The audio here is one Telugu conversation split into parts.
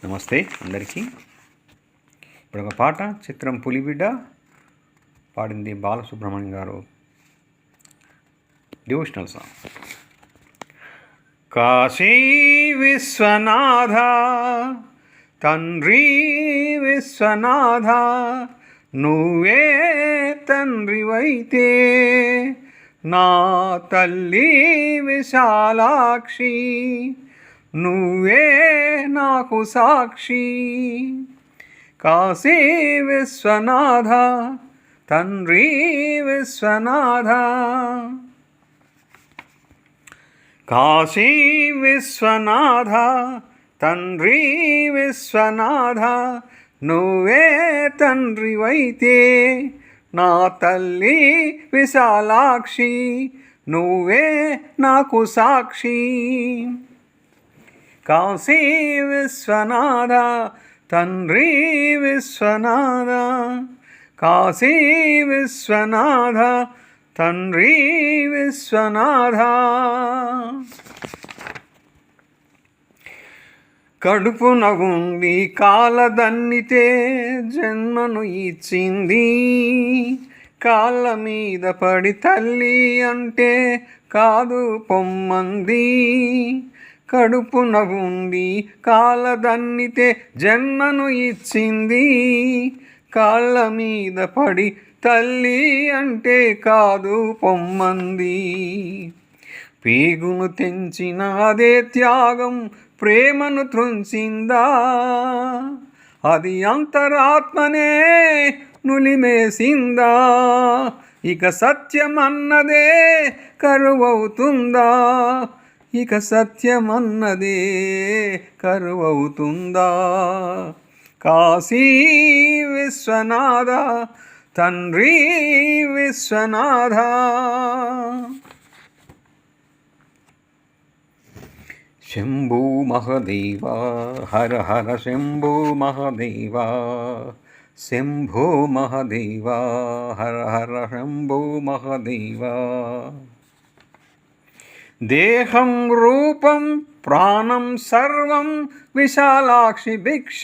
నమస్తే అందరికీ. ఇప్పుడు ఒక పాట, చిత్రం పులిబిడ్డ, పాడింది బాలసుబ్రహ్మణ్యం గారు. Devotional song. కాశీ విశ్వనాథ తండ్రి విశ్వనాథ, నువ్వే తండ్రివైతే నా తల్లి విశాలాక్షి, నువ్వే నాకు సాక్షి. కాశీ విశ్వనాథ తండ్రి విశ్వనాథ, కాశీ విశ్వనాథ తండ్రి విశ్వనాథ, నువ్వే తండ్రివైతే నా తల్లి విశాలాక్షి, నువ్వే నాకు సాక్షి. కాశీ విశ్వనాథ తండ్రి విశ్వనాథ, కాశీ విశ్వనాథ తండ్రి విశ్వనాథ. కడుపున ఉండి కాలదన్నితే జన్మను ఇచ్చింది, కాళ్ళ మీద పడి తల్లి అంటే కాదు పొమ్మంది. కడుపున ఉండి కాలదన్నితే జన్మను ఇచ్చింది, కాళ్ళ మీద పడి తల్లి అంటే కాదు పొమ్మంది. పేగును తెంచిన అదే త్యాగం ప్రేమను త్రుంచిందా, అది అంతరాత్మనే నులిమేసిందా. ఇక సత్యమన్నదే కరువవుతుందా, ఇక సత్యమన్నదే కరువవుతుందా. కాశీ విశ్వనాథ తండ్రి విశ్వనాథ. శంభో మహదేవ హర హర శంభో మహదేవ, శంభో మహదేవ హర హర శంభో మహదేవ. దేహం రూపం ప్రాణం సర్వం విశాలాక్షి భిక్ష,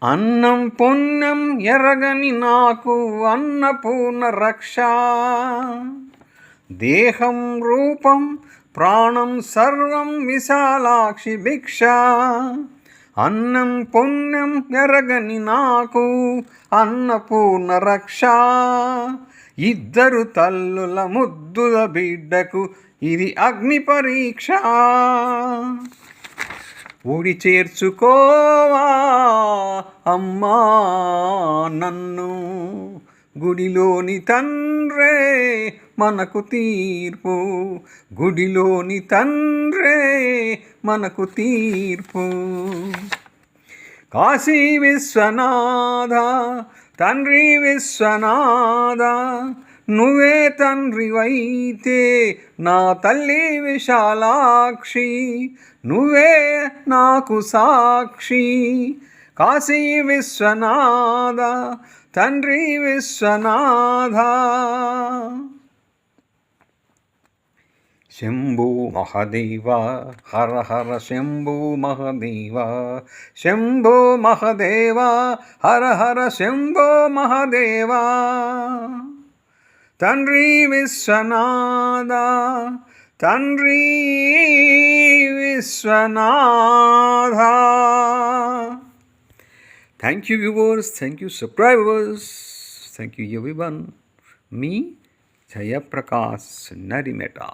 అన్నం పుణ్యం ఎరగని నాకు అన్నపూర్ణ రక్ష. దేహం రూపం ప్రాణం సర్వం విశాలాక్షి భిక్ష, అన్నం పుణ్యం ఎరగని నాకు అన్నపూర్ణ రక్ష. ఇద్దరు తల్లుల ముద్దుల బిడ్డకు ఇది అగ్ని పరీక్ష. ఊడి చేర్చుకోవా అమ్మా నన్ను, గుడిలోని తండ్రే మనకు తీర్పు, గుడిలోని తండ్రే మనకు తీర్పు. కాశీ విశ్వనాథ తండ్రి విశ్వనాథ, నువ్వే తండ్రివైతే నా తల్లి విశాలాక్షి, నువ్వే నాకు సాక్షి. కాశీ విశ్వనాథ తండ్రి విశ్వనాథ. శంభో మహదేవ హర హర శంభో మహదేవ, శంభో మహదేవ హర హర శంభో మహదేవ. తండ్రి విశ్వనాథ తండ్రి Viswanatha. Thank you viewers, thank you subscribers, thank you everyone. Me Jaya Prakash Narimeta.